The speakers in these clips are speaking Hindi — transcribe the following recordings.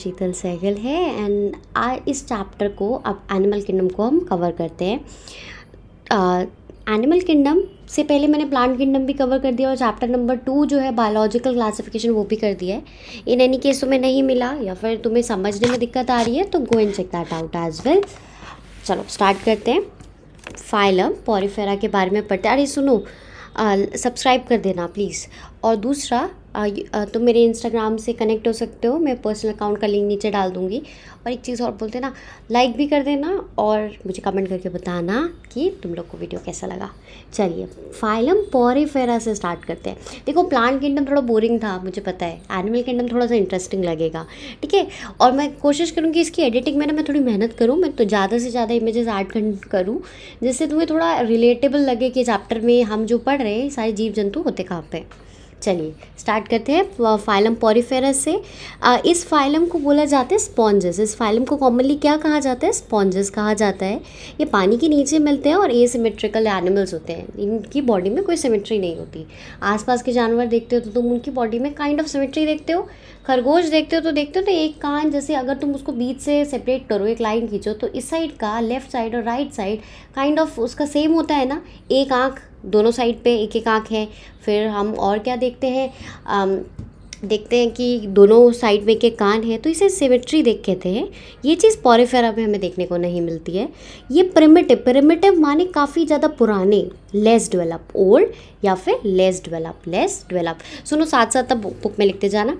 शीतल सहगल है एंड इस चैप्टर को अब एनिमल किंगडम को हम कवर करते हैं। एनिमल किंगडम से पहले मैंने प्लांट किंगडम भी कवर कर दिया और चैप्टर नंबर 2 जो है बायोलॉजिकल क्लासिफिकेशन वो भी कर दिया है। इन एनी केस तुम्हें नहीं मिला या फिर तुम्हें समझने में दिक्कत आ रही है तो go and check that out as well. चलो स्टार्ट करते हैं। फाइलम पॉरीफेरा के बारे में पढ़ते हैं। अरे सुनो, सब्सक्राइब कर देना प्लीज़। और दूसरा, तुम मेरे इंस्टाग्राम से कनेक्ट हो सकते हो, मैं पर्सनल अकाउंट का लिंक नीचे डाल दूँगी। और एक चीज़ और बोलते ना, लाइक भी कर देना और मुझे कमेंट करके बताना कि तुम लोग को वीडियो कैसा लगा। चलिए फाइलम पॉरीफेरा से स्टार्ट करते हैं। देखो प्लांट किंगडम थोड़ा बोरिंग था मुझे पता है, एनिमल किंगडम थोड़ा सा इंटरेस्टिंग लगेगा, ठीक है। और मैं कोशिश करूँगी इसकी एडिटिंग में ना मैं थोड़ी मेहनत करूँ, मैं तो ज़्यादा से ज़्यादा इमेजेस ऐड करूँ जिससे तुम्हें थोड़ा रिलेटेबल लगे कि चैप्टर में हम जो पढ़ रहे हैं सारे जीव जंतु होते कहाँ पे। चलिए स्टार्ट करते हैं फाइलम पॉरीफेरस से। इस फाइलम को बोला जाता है स्पॉन्जेस। इस फाइलम को कॉमनली क्या कहा जाता है? स्पॉन्जेस कहा जाता है। ये पानी के नीचे मिलते हैं और एसिमेट्रिकल एनिमल्स होते हैं, इनकी बॉडी में कोई सिमेट्री नहीं होती। आसपास के जानवर देखते हो तो तुम उनकी बॉडी में काइंड ऑफ सिमेट्री देखते हो। खरगोश देखते हो तो एक कान, जैसे अगर तुम उसको बीच से सेपरेट करो, एक लाइन खींचो तो इस साइड का लेफ्ट साइड और राइट साइड काइंड ऑफ उसका सेम होता है ना। एक आँख दोनों साइड पे एक एक आँख है। फिर हम और क्या देखते हैं, देखते हैं कि दोनों साइड में के कान है, तो इसे सिमेट्री देख कहते हैं। ये चीज़ पॉरीफेरा में हमें देखने को नहीं मिलती है। ये प्रिमिटिव माने काफ़ी ज़्यादा पुराने, लेस डेवलप, ओल्ड या फिर लेस डेवलप। सुनो साथ साथ अब बुक में लिखते जाना,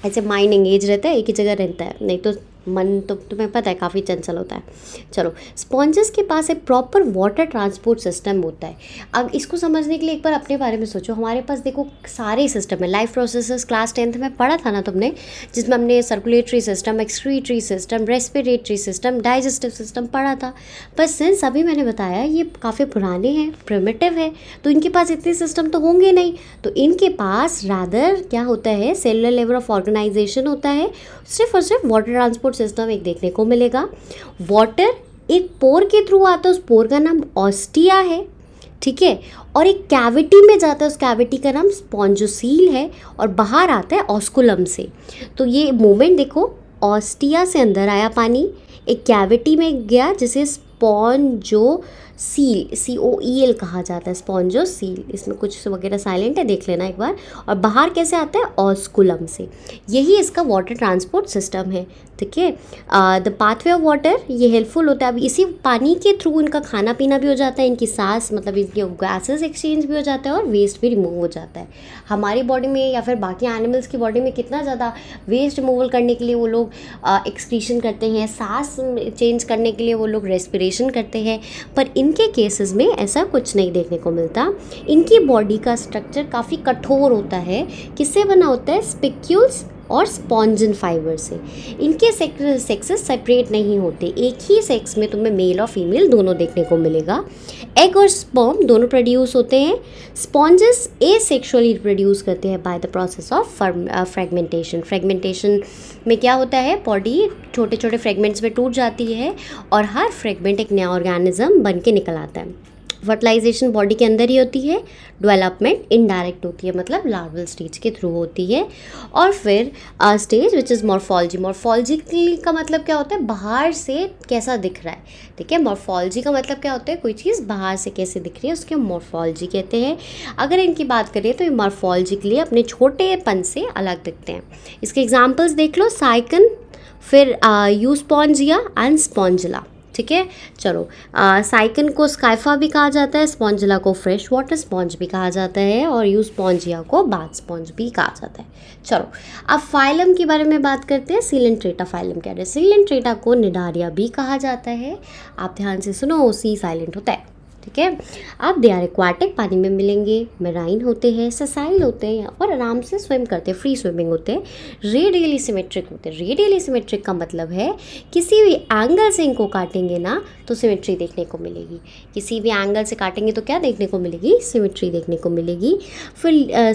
ऐसे माइंड एंगेज रहता है, एक ही जगह रहता है, नहीं तो मन तो तुम्हें पता है काफ़ी चंचल होता है। चलो, स्पॉन्जेस के पास एक प्रॉपर वाटर ट्रांसपोर्ट सिस्टम होता है। अब इसको समझने के लिए एक बार अपने बारे में सोचो। हमारे पास देखो सारे सिस्टम है, लाइफ प्रोसेसेस क्लास 10th में पढ़ा था ना तुमने, जिसमें हमने circulatory system, excretory system, respiratory system, digestive system पढ़ा था। पर सिंस अभी मैंने बताया ये काफ़ी पुराने हैं, प्रिमिटिव है, तो इनके पास इतने सिस्टम तो होंगे नहीं। तो इनके पास रादर क्या होता है, सेलुलर लेवल ऑफ ऑर्गेनाइजेशन होता है। सिर्फ और सिर्फ वाटर ट्रांसपोर्ट सिस्टम एक देखने को मिलेगा। वाटर एक पोर के थ्रू आता है, उस पोर का नाम ऑस्टिया है, ठीक है। और एक कैविटी में जाता है, उस कैविटी का नाम स्पॉन्जोसील है, और बाहर आता है ऑस्कुलम से। तो ये मूवमेंट देखो, ऑस्टिया से अंदर आया पानी, एक कैविटी में गया जिसे स्पॉन्जोसील, COEL कहा जाता है, स्पॉन्जोसील। इसमें कुछ वगैरह साइलेंट है, देख लेना एक बार। और बाहर कैसे आता है? ऑस्कुलम से। यही इसका वाटर ट्रांसपोर्ट सिस्टम है, ठीक है। द पाथवे ऑफ वाटर ये हेल्पफुल होता है। अब इसी पानी के थ्रू इनका खाना पीना भी हो जाता है, इनकी सांस मतलब इनके गैसेस एक्सचेंज भी हो जाता है और वेस्ट भी रिमूव हो जाता है। हमारी बॉडी में या फिर बाकी एनिमल्स की बॉडी में कितना ज़्यादा वेस्ट रिमूवल करने के लिए वो लोग एक्सक्रीशन करते हैं, सांस चेंज करने के लिए वो लोग रेस्पिरेशन करते हैं। पर इनके केसेस में ऐसा कुछ नहीं देखने को मिलता। इनकी बॉडी का स्ट्रक्चर काफ़ी कठोर होता है। किससे बना होता है? स्पिक्यूल्स और स्पॉन्जिन फाइबर से। इनके सेक्सेस सेपरेट नहीं होते, एक ही सेक्स में तुम्हें मेल और फीमेल दोनों देखने को मिलेगा। एग और स्पर्म दोनों प्रोड्यूस होते हैं। स्पॉन्जेस एसेक्सुअली प्रोड्यूस करते हैं by the process of fragmentation. Fragmentation में क्या होता है, बॉडी छोटे छोटे फ्रेगमेंट्स में टूट जाती है और हर फ्रेगमेंट एक नया ऑर्गेनिज्म बन के निकल आता है। फर्टिलाइजेशन बॉडी के अंदर ही होती है, डेवलपमेंट इनडायरेक्ट होती है, मतलब लार्वल स्टेज के थ्रू होती है। और फिर stage which is morphology. Morphologically का मतलब क्या होता है? बाहर से कैसा दिख रहा है, ठीक है। मॉर्फोलॉजी का मतलब क्या होता है? कोई चीज़ बाहर से कैसे दिख रही है, उसके मॉर्फोलॉजी कहते हैं। अगर इनकी बात करें तो ये मॉर्फोलॉजिकली अपने छोटेपन से अलग दिखते हैं। इसके एग्जाम्पल्स देख लो, साइकन, फिर यूस्पॉन्जिया एंड स्पॉन्जिला, ठीक है। चलो, साइकन को स्काइफा भी कहा जाता है, स्पॉन्जिला को फ्रेश वाटर स्पॉन्ज भी कहा जाता है, और यूस्पॉन्जिया को बाथ स्पॉन्ज भी कहा जाता है। चलो अब फाइलम के बारे में बात करते हैं। सीलेंट्रेटा फाइलम क्या है? सीलेंट्रेटा को निडारिया भी कहा जाता है। आप ध्यान से सुनो, सी साइलेंट होता है, ठीक है। अब दे आर एक्वाटिक, पानी में मिलेंगे, मेराइन होते हैं, ससाइल होते हैं और आराम से स्विम करते हैं, फ्री स्विमिंग होते हैं। रेडियली सिमेट्रिक होते हैं। रेडियली सिमेट्रिक का मतलब है किसी भी एंगल से इनको काटेंगे ना तो सिमेट्री देखने को मिलेगी। किसी भी एंगल से काटेंगे तो क्या देखने को मिलेगी? सिमेट्री देखने को मिलेगी। फिर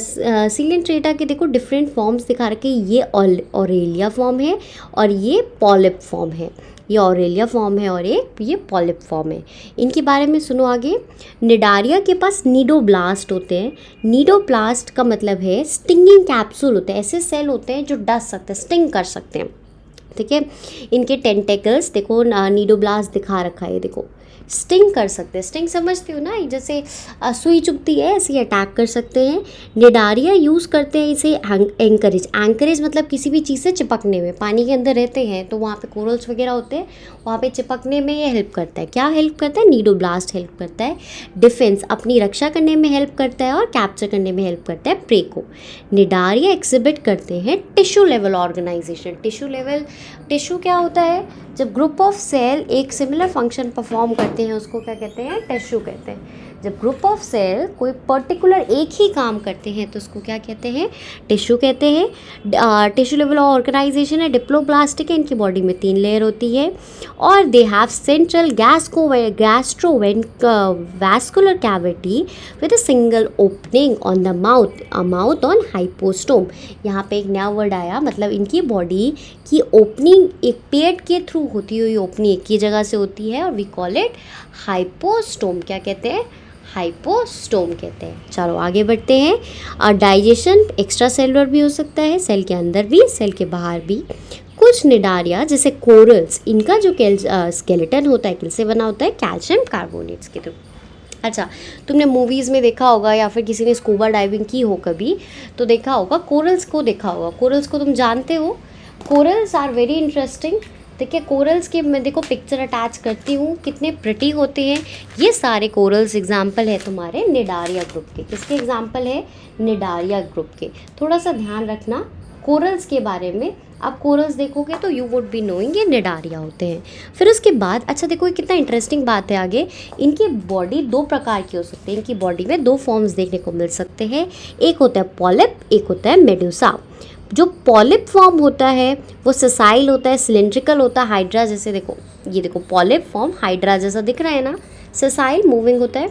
सीलेंट्रेटा के देखो डिफरेंट फॉर्म्स दिखा रखे, ये ऑरेलिया फॉर्म है और ये पॉलिप फॉर्म है। ये ऑरेलिया फॉर्म है और एक ये पॉलिप फॉर्म है। इनके बारे में सुनो आगे। निडारिया के पास नीडोब्लास्ट होते हैं। नीडोब्लास्ट का मतलब है स्टिंगिंग कैप्सूल होते हैं, ऐसे सेल होते हैं जो डस सकते हैं, स्टिंग कर सकते हैं, ठीक है। इनके टेंटेकल्स देखो, नीडोब्लास्ट दिखा रखा है, ये देखो स्टिंग कर सकते हैं। स्टिंग समझते हो ना, जैसे सुई चुभती है ऐसे ऐटाक कर सकते हैं। निडारिया यूज़ करते हैं इसे एंकरेज। एंकरेज मतलब किसी भी चीज़ से चिपकने में, पानी के अंदर रहते हैं तो वहाँ पे कोरल्स वगैरह होते हैं, वहाँ पे चिपकने में ये हेल्प करता है। क्या हेल्प करता है? नीडोब्लास्ट हेल्प करता है। डिफेंस, अपनी रक्षा करने में हेल्प करता है और कैप्चर करने में हेल्प करता है प्रे को। निडारिया एक्सिबिट करते हैं टिश्यू लेवल ऑर्गेनाइजेशन। टिश्यू क्या होता है? जब ग्रुप ऑफ सेल एक सिमिलर फंक्शन परफॉर्म करते हैं उसको क्या कहते हैं? टिश्यू कहते हैं। जब ग्रुप ऑफ सेल कोई पर्टिकुलर एक ही काम करते हैं तो उसको क्या कहते हैं? टिश्यू कहते हैं। टिश्यू लेवल ऑर्गेनाइजेशन है, डिप्लोब्लास्टिक है, इनकी बॉडी में 3 लेयर होती है और they have central gastrovascular cavity with a single opening on the mouth on hypostome. यहाँ पे एक नया वर्ड आया, मतलब इनकी बॉडी की ओपनिंग एक पेट के थ्रू होती हुई ओपनिंग एक ही जगह से होती है और वी कॉल इट हाइपोस्टोम। क्या कहते हैं? हाइपोस्टोम कहते हैं। चलो आगे बढ़ते हैं। और डाइजेशन एक्स्ट्रा सेलुलर भी हो सकता है, सेल के अंदर भी, सेल के बाहर भी। कुछ निडारिया जैसे कोरल्स, इनका जो स्केलेटन होता है किससे बना होता है? कैल्शियम कार्बोनेट्स के थ्रू। अच्छा, तुमने मूवीज़ में देखा होगा या फिर किसी ने स्कूबा डाइविंग की हो कभी तो देखा होगा, कोरल्स को देखा होगा। कोरल्स को तुम जानते हो? Corals are very interesting. देखिए कोरल्स के मैं देखो पिक्चर अटैच करती हूँ, कितने प्रिटी होते हैं। ये सारे कोरल्स एग्जाम्पल है तुम्हारे निडारिया ग्रुप के। किसके एग्जाम्पल है? निडारिया ग्रुप के। थोड़ा सा ध्यान रखना कोरल्स के बारे में। आप कोरल्स देखोगे तो यू वुड बी नोइंग ये निडारिया होते हैं। फिर उसके बाद अच्छा देखो ये कितना इंटरेस्टिंग बात है आगे। इनकी बॉडी 2 प्रकार की हो सकती है। इनकी बॉडी में 2 फॉर्म्स देखने को मिल सकते हैं। एक होता है पॉलिप, एक होता है मेडुसा। जो पॉलिप फॉर्म होता है वो ससाइल होता है, सिलेंड्रिकल होता है, हाइड्रा जैसे। देखो ये देखो पॉलिप फॉर्म हाइड्रा जैसा दिख रहा है ना, ससाइल मूविंग होता है,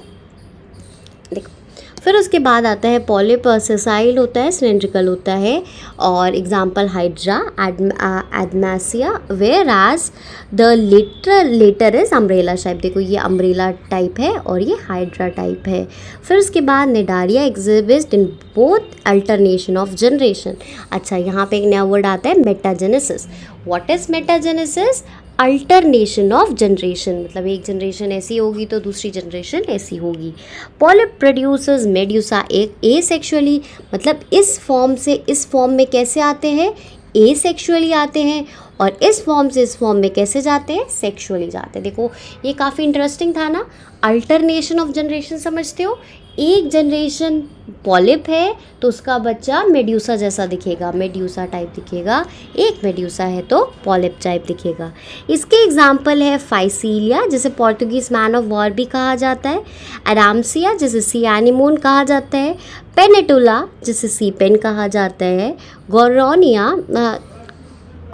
देखो। फिर उसके बाद आता है पॉलिप सेसाइल होता है, सिलेंड्रिकल होता है और example Hydra, Adamsia, whereas the latter is umbrella shape. देखो ये अम्ब्रेला टाइप है और ये हाइड्रा टाइप है। फिर उसके बाद Cnidaria exhibit in both alternation of generation. अच्छा यहाँ पे एक नया वर्ड आता है metagenesis. What is metagenesis? Alternation of generation, मतलब एक जनरेशन ऐसी होगी तो दूसरी जनरेशन ऐसी होगी। पॉलिप प्रोड्यूसर्स मेड्यूसा एसेक्सुअली, मतलब इस फॉर्म से इस फॉर्म में कैसे आते हैं? एसेक्सुअली आते हैं। और इस फॉर्म से इस फॉर्म में कैसे जाते हैं? सेक्सुअली जाते हैं। देखो ये काफ़ी इंटरेस्टिंग था ना। अल्टरनेशन ऑफ जनरेशन समझते हो? एक जनरेशन पॉलिप है तो उसका बच्चा मेड्यूसा जैसा दिखेगा, मेड्यूसा टाइप दिखेगा। एक मेड्यूसा है तो पॉलिप टाइप दिखेगा। इसके एग्जाम्पल है फाइसीलिया जिसे पोर्तुगीज मैन ऑफ वॉर भी कहा जाता है, एरामसिया जिसे सी एनिमोन कहा जाता है, पेनेटुला जिसे सी पेन कहा जाता है,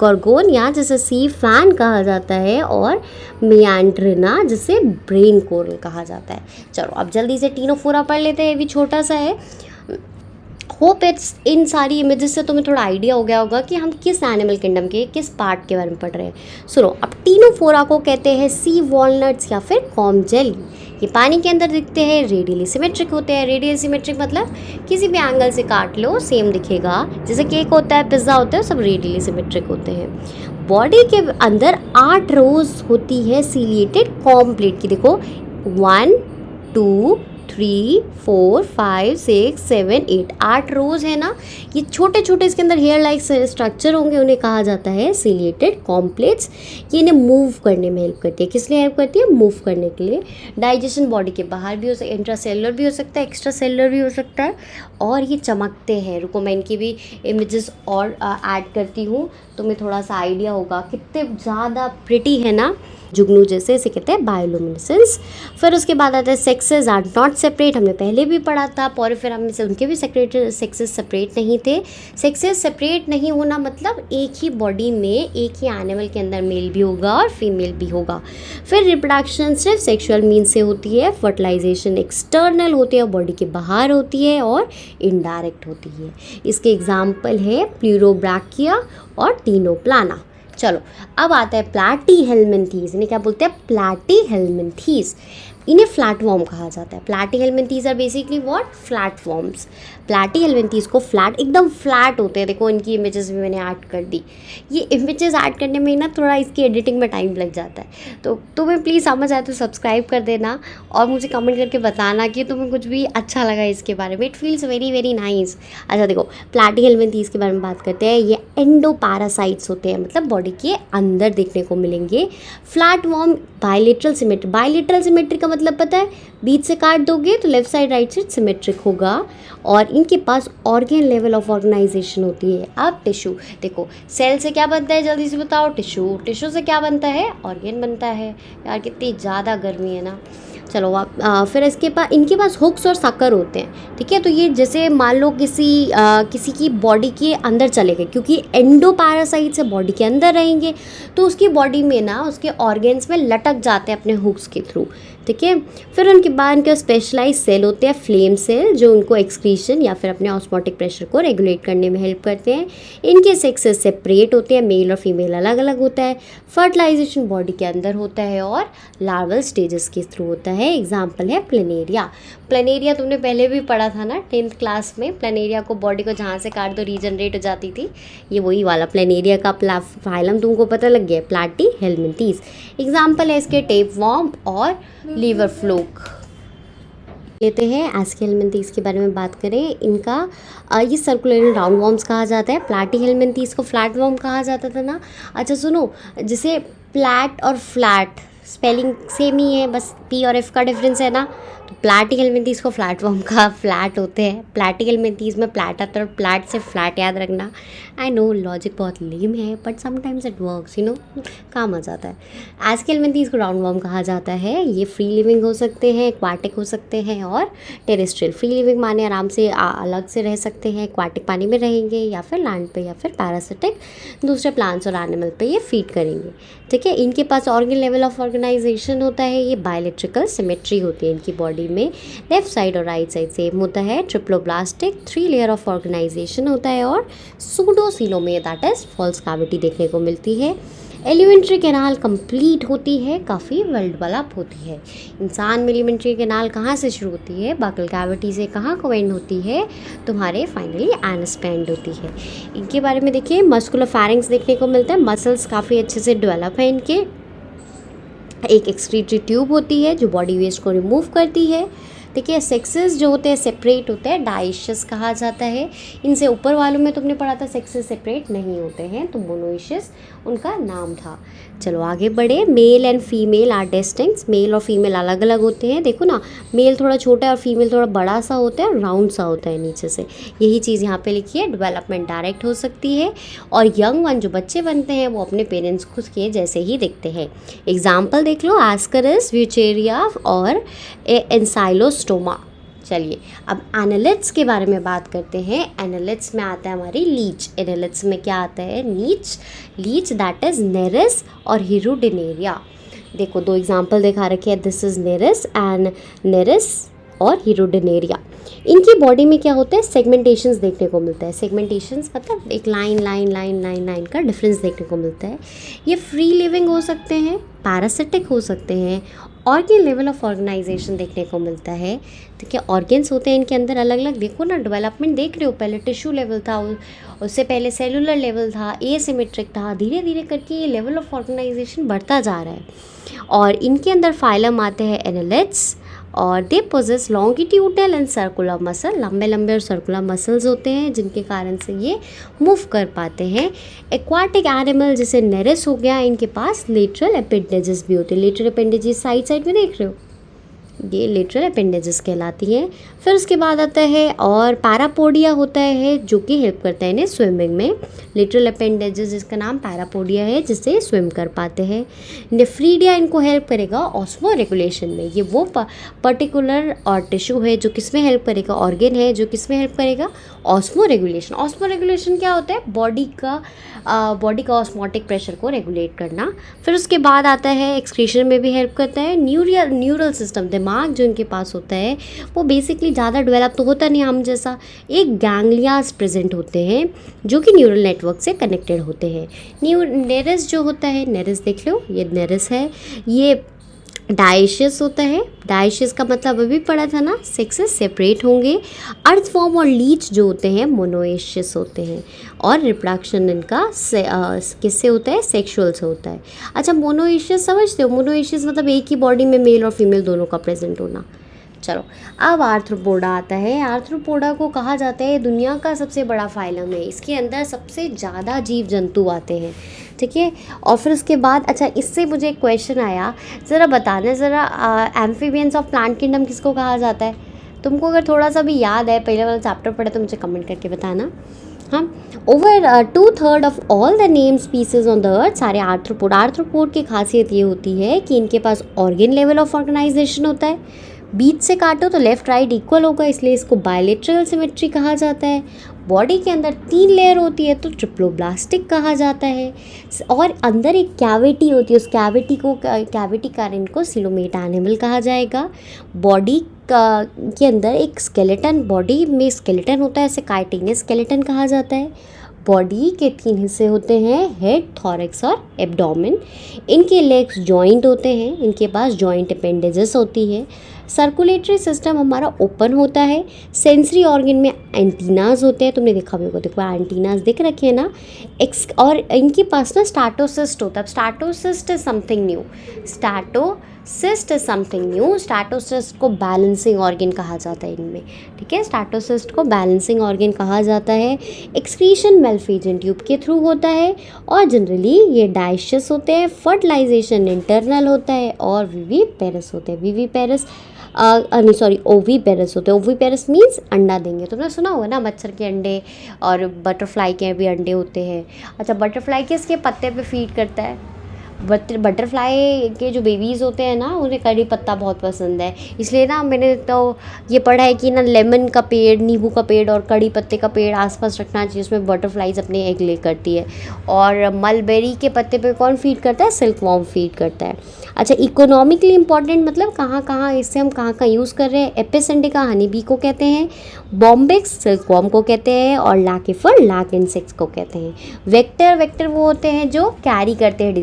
गोर्गोनिया जिसे सी फैन कहा जाता है और मियांड्रिना जिसे ब्रेन कोरल कहा जाता है। चलो अब जल्दी से टीनोफोरा पढ़ लेते हैं, ये भी छोटा सा है। होप इट्स इन सारी इमेजेस से तुम्हें थोड़ा आइडिया हो गया होगा कि हम किस एनिमल किंगडम के किस पार्ट के बारे में पढ़ रहे हैं। सुनो, अब टीनोफोरा को कहते हैं सी वॉलनट्स या फिर कॉम जेली। ये पानी के अंदर दिखते हैं, रेडियली सिमेट्रिक होते हैं। रेडियली सिमेट्रिक मतलब किसी भी एंगल से काट लो सेम दिखेगा, जैसे केक होता है, पिज्ज़ा होता है, सब रेडियली सिमेट्रिक होते हैं। बॉडी के अंदर 8 रोज होती है सीलिएटेड कॉम्प्लीट की। देखो 1 2 3 4 5 6 7 8 8 रोज है ना। ये छोटे छोटे इसके अंदर हेयर लाइक स्ट्रक्चर होंगे, उन्हें कहा जाता है सीलिएटेड कॉम्प्लेट्स। ये इन्हें मूव करने में हेल्प करती है। किस लिए हेल्प करती है? मूव करने के लिए। डाइजेशन बॉडी के बाहर भी हो सकता है, इंट्रासेलुलर भी हो सकता है, एक्स्ट्रा सेलुलर भी हो सकता है। और ये चमकते हैं। रुको मैं इनकी भी इमेजेस और ऐड करती हूँ, तुम्हें थोड़ा सा आइडिया होगा कितने ज़्यादा प्रिटी है ना, जुगनू जैसे। इसे कहते हैं बायोलुमिनेसेंस। फिर उसके बाद आता है सेक्सेस आर नॉट सेपरेट, हमने पहले भी पढ़ा था। पॉरिफेरा में से उनके भी सेक्सेस सेपरेट नहीं थे। सेक्सेस सेपरेट नहीं होना मतलब एक ही बॉडी में एक ही एनिमल के अंदर मेल भी होगा और फीमेल भी होगा। फिर रिप्रोडक्शन सिर्फ सेक्सुअल मीन से होती है। फर्टिलाइजेशन एक्सटर्नल होती है, बॉडी के बाहर होती है और इनडायरेक्ट होती है। इसके एग्जाम्पल है प्लूरोब्रैकिया और टीनोप्लाना। चलो अब आता है प्लैटीहेल्मिन्थीज। इन्हें क्या बोलते हैं? प्लैटीहेल्मिन्थीज। इन्हें फ्लैटवर्म कहा जाता है। Platyhelminthes are basically what? Flatworms. Platyhelminthes को फ्लैट, एकदम फ्लैट होते हैं। देखो इनकी इमेजेस भी मैंने ऐड कर दी। ये इमेजेस ऐड करने में ना थोड़ा इसकी एडिटिंग में टाइम लग जाता है, तो तुम्हें प्लीज़ समझ आए तो सब्सक्राइब कर देना और मुझे कमेंट करके बताना कि तुम्हें कुछ भी अच्छा लगा इसके बारे में। It feels very very nice. अच्छा देखो, प्लैटीहेल्मिन्थीज के बारे में बात करते हैं। ये एंडोपैरासाइट्स होते हैं, मतलब बॉडी के अंदर देखने को मिलेंगे। Flatworm bilateral symmetry. Bilateral symmetry का मतलब पता है? बीच से काट दोगे तो left side right side symmetric होगा। और इनके पास ऑर्गेन लेवल ऑफ ऑर्गेनाइजेशन होती है। अब टिश्यू देखो, सेल से क्या बनता है जल्दी से बताओ? टिश्यू। टिश्यू से क्या बनता है? ऑर्गेन बनता है। यार कितनी ज़्यादा गर्मी है ना। चलो आप फिर इनके पास हुक्स और सकर होते हैं, ठीक है। तो ये जैसे मान लो किसी की बॉडी के अंदर चले गए, क्योंकि एंडोपैरासाइट से बॉडी के अंदर रहेंगे तो उसकी बॉडी में ना उसके ऑर्गेन्स में लटक जाते हैं अपने हुक्स के थ्रू, ठीक है। फिर उनके बाद इनके स्पेशलाइज सेल होते हैं, फ्लेम सेल, जो उनको एक्सक्रीशन या फिर अपने ऑस्मोटिक प्रेशर को रेगुलेट करने में हेल्प करते हैं। इनके सेक्सेस सेपरेट होते हैं, मेल और फीमेल अलग अलग होता है। फर्टिलाइजेशन बॉडी के अंदर होता है और लार्वल स्टेजेस के थ्रू होता है। एग्जाम्पल है प्लेनेरिया। प्लेनेरिया तुमने पहले भी पढ़ा था ना 10th क्लास में। प्लेनेरिया को बॉडी को जहाँ से काट दो रीजनरेट हो जाती थी। ये वही वाला प्लेनेरिया का फाइलम तुमको पता लग गया, प्लैटीहेल्मिन्थीज। एग्जाम्पल है इसके टेपवर्म और लीवर फ्लूक। लेते हैं एस्केहेल्मिन्थीज के बारे में बात करें। इनका ये सर्कुलर राउंड वर्म्स कहा जाता है। प्लैटीहेल्मिन्थीज को फ्लैट वर्म कहा जाता था ना। अच्छा सुनो, जैसे प्लैट और फ्लैट स्पेलिंग सेम ही है, बस पी और एफ का डिफरेंस है ना। तो प्लैटीहेल्मिन्थीज को फ्लैट वर्म का फ्लैट होते हैं। प्लैटीहेल्मिन्थीज में प्लैट आता है और प्लैट से फ्लैट याद रखना। आई नो लॉजिक बहुत लेम है, but sometimes it works, you know, काम आ जाता है। एस्केहेल्मिन्थीज को राउंड वर्म कहा जाता है। ये फ्री लिविंग हो सकते हैं, एक्वाटिक हो सकते हैं और टेरेस्ट्रियल। फ्री लिविंग माने आराम से अलग से रह सकते हैं, एक्वाटिक पानी में रहेंगे या फिर लैंड पे, या फिर पैरासिटिक दूसरे प्लांट्स और एनिमल पे ये फीड करेंगे, ठीक है। इनके पास ऑर्गन लेवल ऑफ ऑर्गेनाइजेशन होता है। ये बायलेट्रिकल सिमेट्री होती है इनकी बॉडी में। लेफ्ट साइड और राइट साइड सेम होता है। ट्रिप्लोब्लास्टिक 3 लेयर ऑफ ऑर्गेनाइजेशन होता है और सूडोसीलोमिया दैट इज फॉल्स कैविटी देखने को मिलती है। एलिमेंट्री कैनाल कंप्लीट होती है, काफ़ी वेल डेवलप होती है। इंसान में एलिमेंट्री कैनाल कहाँ से शुरू होती है? बकल कैविटी से कहाँ को एंड होती है? तुम्हारे फाइनली एनस पे एंड होती है। इनके बारे में देखिए, मस्कुलर फैरिंग्स देखने को मिलता है। मसल्स काफ़ी अच्छे से डेवलप है इनके। एक एक्सक्रीटरी ट्यूब होती है जो बॉडी वेस्ट को रिमूव करती है, ठीक है। सेक्सेस जो होते हैं सेपरेट होते हैं, डाइशियस कहा जाता है। इनसे ऊपर वालों में तुमने पढ़ा था सेक्सेस सेपरेट नहीं होते हैं, तो मोनोइशियस उनका नाम था। चलो आगे बढ़े। Male and female are distinct. Male और फीमेल अलग अलग होते हैं। देखो ना, मेल थोड़ा छोटा है और फीमेल थोड़ा बड़ा सा होता है और राउंड सा होता है नीचे से। यही चीज़ यहाँ पे लिखी है। डेवलपमेंट डायरेक्ट हो सकती है और यंग वन जो बच्चे बनते हैं वो अपने पेरेंट्स खुद के जैसे ही दिखते हैं। एग्जाम्पल देख लो, एस्करस, व्यूचेरिया और एंसाइलोस्टोमा। चलिए अब एनालिट्स के बारे में बात करते हैं। एनालिट्स में आता है हमारी लीच। एनालिट्स में क्या आता है? लीच दैट इज नेरिस और हिरुडिनेरिया। देखो 2 एग्जाम्पल दिखा रखे हैं, दिस इज नेरिस और हिरुडिनेरिया। इनकी बॉडी में क्या होता है? सेगमेंटेशंस देखने को मिलता है। सेगमेंटेशंस मतलब एक लाइन का डिफरेंस देखने को मिलता है। ये फ्री लिविंग हो सकते हैं, पैरासिटिक हो सकते हैं, ऑर्गन लेवल ऑफ ऑर्गेनाइजेशन देखने को मिलता है, ठीक है। ऑर्गन्स होते हैं इनके अंदर अलग अलग। देखो ना, डेवलपमेंट देख रहे हो, पहले टिश्यू लेवल था, उससे पहले सेलुलर लेवल था, एसिमेट्रिक था, धीरे धीरे करके ये लेवल ऑफ ऑर्गेनाइजेशन बढ़ता जा रहा है। और इनके अंदर फाइलम आते हैं एनालिट्स और they possess longitudinal and circular muscle. लंबे लंबे और सर्कुलर मसल्स होते हैं जिनके कारण से ये मूव कर पाते हैं। एक्वाटिक एनिमल जैसे नेरिस हो गया, इनके पास लेटरल अपेंडेजेस भी होते हैं। लेटरल अपेंडेजेस साइड में देख रहे हो, ये लेटरल अपेंडेजेस कहलाती हैं। फिर उसके बाद आता है और पैरापोडिया होता है जो कि हेल्प करता है इन्हें स्विमिंग में। लेटरल अपेंडेजेस जिसका नाम पैरापोडिया है, जिससे स्विम कर पाते हैं। नेफ्रीडिया इनको हेल्प करेगा ऑस्मो रेगुलेशन में। ये वो पर्टिकुलर और टिश्यू है जो किस में हेल्प करेगा, ऑर्गन है जो किस में हेल्प करेगा, ऑस्मो रेगुलेशन। ऑस्मो रेगुलेशन क्या होता है? बॉडी का ऑस्मोटिक प्रेशर को रेगुलेट करना। फिर उसके बाद आता है एक्सक्रीशन में भी हेल्प करता है। न्यूरल सिस्टम, दिमाग जो इनके पास होता है वो बेसिकली इनिशियली ज़्यादा डेवलप तो होता नहीं हम जैसा, एक गैंग्लियाज प्रेजेंट होते हैं जो कि न्यूरल नेटवर्क से कनेक्टेड होते हैं। नेरस जो होता है, नेरस देख लो, ये नेरस है, ये डाइशियस होता है। डाइशियस का मतलब अभी पढ़ा था ना, सेक्सेस सेपरेट होंगे। अर्थवॉर्म और लीच जो होते हैं मोनोएशियस होते हैं, और रिप्रोडक्शन इनका किससे होता है, सेक्सुअल से होता है। अच्छा, मोनोएशियस समझते हो, मोनोएशियस मतलब एक ही बॉडी में मेल और फीमेल दोनों का प्रेजेंट होना। चलो, अब आर्थ्रोपोडा आता है। आर्थ्रोपोडा को कहा जाता है दुनिया का सबसे बड़ा फाइलम है, इसके अंदर सबसे ज़्यादा जीव जंतु आते हैं, ठीक है। और फिर उसके बाद, अच्छा, इससे मुझे एक क्वेश्चन आया, ज़रा बताना ज़रा, एम्फीबियंस ऑफ प्लांट किंगडम किसको कहा जाता है? तुमको अगर थोड़ा सा भी याद है, पहले वाला चैप्टर पढ़े तो मुझे कमेंट करके बताना। हाँ, over 2/3 of all the name species on the earth सारे आर्थ्रोपोड। आर्थ्रोपोड की खासियत ये होती है कि इनके पास ऑर्गेन लेवल ऑफ ऑर्गेनाइजेशन होता है। बीच से काटो तो लेफ्ट राइट इक्वल होगा, इसलिए इसको बायलेटरल सिमेट्री कहा जाता है। बॉडी के अंदर 3 लेयर होती है तो ट्रिप्लोब्लास्टिक कहा जाता है। और अंदर एक कैविटी होती है, उस कैविटी कारण को सिलोमेट एनिमल कहा जाएगा। बॉडी के अंदर एक स्केलेटन, बॉडी में स्केलेटन होता है, इसे काइटिनियस स्केलेटन कहा जाता है। बॉडी के 3 हिस्से होते हैं, हेड, थॉरैक्स और एब्डोमेन। इनके लेग्स जॉइंट होते हैं, इनके पास जॉइंट अपेंडेजेस होती है। सर्कुलेटरी सिस्टम हमारा ओपन होता है। सेंसरी ऑर्गन में एंटीनाज होते हैं, तुमने देखा भी होगा, देखो एंटीनाज दिख रखे हैं ना। और इनके पास ना स्टैटोसिस्ट होता है। Statocyst is something new, statocyst is something new. Statocyst को बैलेंसिंग ऑर्गन कहा जाता है इनमें, ठीक है। स्टैटोसिस्ट को बैलेंसिंग ऑर्गन कहा जाता है। एक्सक्रीशन मेल्फिजियन ट्यूब के थ्रू होता है, और जनरली ये डाइशियस होते हैं। फर्टिलाइजेशन इंटरनल होता है, और विविपेरस होते हैं। विविपेरस ओवीपेरस होते हैं। ओवीपेरस मीन्स अंडा देंगे। तुमने सुना होगा ना, मच्छर के अंडे और बटरफ्लाई के भी अंडे होते हैं। अच्छा, बटरफ्लाई किसके पत्ते पे फीड करता है? बटरफ्लाई के जो बेबीज़ होते हैं ना, उन्हें कड़ी पत्ता बहुत पसंद है। इसलिए ना मैंने तो ये पढ़ा है कि ना लेमन का पेड़, नींबू का पेड़ और कड़ी पत्ते का पेड़ आसपास रखना चाहिए, उसमें बटरफ्लाइज अपने एग ले करती है। और मलबेरी के पत्ते पे कौन फीड करता है? सिल्क वॉर्म फीड करता है। अच्छा, इकोनॉमिकली इंपॉर्टेंट मतलब कहाँ इससे हम कहाँ यूज़ कर रहे हैं? एपिस इंडिका हनी बी को कहते हैं, बॉम्बिक्स सिल्क वॉर्म को कहते हैं, और लाकिफर लाक इंसेक्ट्स को कहते हैं। वेक्टर वो होते हैं जो कैरी करते हैं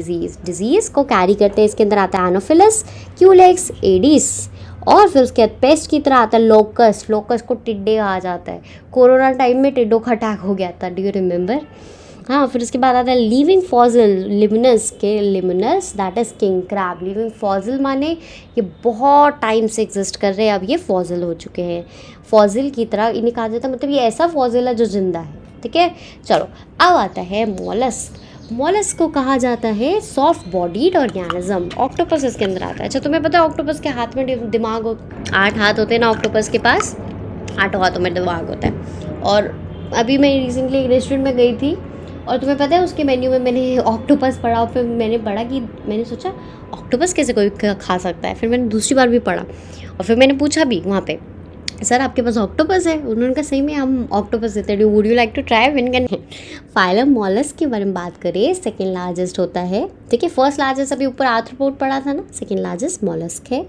डिजीज़ को कैरी करते हैं। इसके अंदर आता है एनोफिलस, क्यूलेक्स, एडिस, और फिर उसके बाद पेस्ट की तरह आता है लोकस को टिड्डे कहा जाता है। कोरोना टाइम में टिड्डों का अटैक हो गया था, डू यू रिमेंबर? हाँ, फिर उसके बाद आता है living fossil, luminous that is king crab. Living fossil माने ये बहुत टाइम से एग्जिस्ट कर रहे हैं, अब ये फॉसिल हो चुके हैं। फॉसिल की तरह इन्हें कहा जाता है, मतलब ये ऐसा फॉसिल है जो जिंदा है, ठीक है। चलो, अब आता है मॉलस्क। मॉलस्क को कहा जाता है सॉफ्ट बॉडीड ऑर्गेनिज्म। ऑक्टोपस इसके अंदर आता है। अच्छा, तुम्हें पता है ऑक्टोपस के हाथ में दिमाग 8 हाथ होते हैं ना ऑक्टोपस के पास, 8 हाथों में दिमाग होता है। और अभी मैं रिसेंटली एक रेस्टोरेंट में गई थी, और तुम्हें पता है उसके मेन्यू में मैंने ऑक्टोपस पढ़ा, और फिर मैंने पढ़ा कि मैंने सोचा ऑक्टोपस कैसे कोई खा सकता है। फिर मैंने दूसरी बार भी पढ़ा, और फिर मैंने पूछा भी वहाँ पे, सर आपके पास ऑक्टोपस है? उन्होंने कहा सही में हम ऑक्टोपस देते हैं, would you like to try? मैंने कहा फाइलम मॉलस्क के बारे में बात करें, सेकंड लार्जेस्ट होता है, ठीक है। फर्स्ट लार्जेस्ट अभी ऊपर आर्थ्रोपोड पढ़ा था ना, सेकंड लार्जेस्ट मॉलस्क है।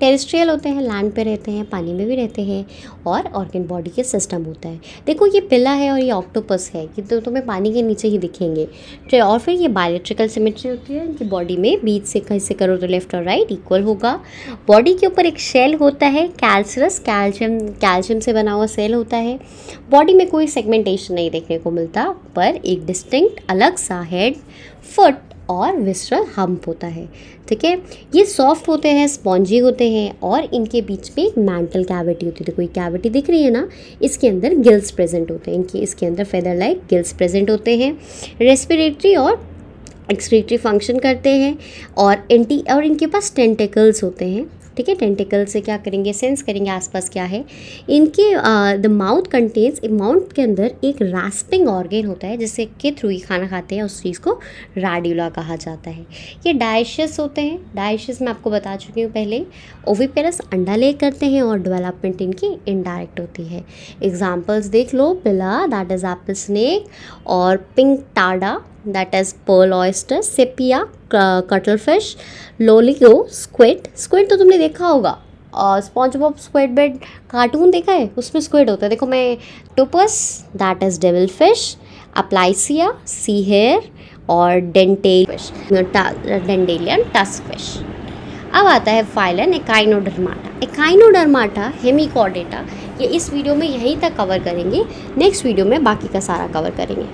टेरेस्ट्रियल होते हैं, लैंड पे रहते हैं, पानी में भी रहते हैं, और ऑर्गन बॉडी के सिस्टम होता है। देखो ये पिला है और ये ऑक्टोपस है, कि तो तुम्हें पानी के नीचे ही दिखेंगे। और फिर ये बायलेट्रिकल सिमेट्री होती है इनकी बॉडी में, बीच से कैसे करो तो लेफ्ट और राइट इक्वल होगा। बॉडी के ऊपर एक शेल होता है, कैल्सरस, कैल्शियम से बना हुआ सेल होता है। बॉडी में कोई सेगमेंटेशन नहीं देखने को मिलता, पर एक डिस्टिंक्ट अलग सा हेड, फुट और विसरल हम्प होता है, ठीक है। ये सॉफ्ट होते हैं, स्पॉन्जी होते हैं, और इनके बीच में एक मैंटल कैविटी होती है। तो कोई कैविटी दिख रही है ना, इसके अंदर गिल्स प्रेजेंट होते हैं, इसके अंदर फेदर लाइक गिल्स प्रेजेंट होते हैं। रेस्पिरेटरी और एक्सक्रीटरी फंक्शन करते हैं, और इनके पास टेंटिकल्स होते हैं, ठीक है। टेंटिकल से क्या करेंगे? सेंस करेंगे आसपास क्या है। इनके द माउथ कंटेन्स, माउथ के अंदर एक रास्पिंग ऑर्गन होता है, जिससे के थ्रू ही खाना खाते हैं, उस चीज़ को राड्यूला कहा जाता है। ये डाइशियस होते हैं। डाइशियस मैं आपको बता चुकी हूँ पहले। ओविपेरस अंडा ले करते हैं, और डेवलपमेंट इनकी इनडायरेक्ट होती है। एग्जाम्पल्स देख लो, pila that is apple snake, और pinctada that is pearl oyster, sepia cuttle fish, loligo squid तो तुमने देखा होगा, स्पॉन्ज बॉब स्क्विडबिट कार्टून देखा है, उसमें स्क्विड होता है। देखो मैं octopus that is devil fish, Aplysia sea hare और डेंटेलियन टस्क फिश। अब आता है फाइलन एकाइनोडर्माटा। एकाइनोडर्माटा हेमिकॉर्डेटा, ये इस वीडियो में यहीं तक कवर करेंगे। नेक्स्ट वीडियो में बाकी का सारा कवर करेंगे।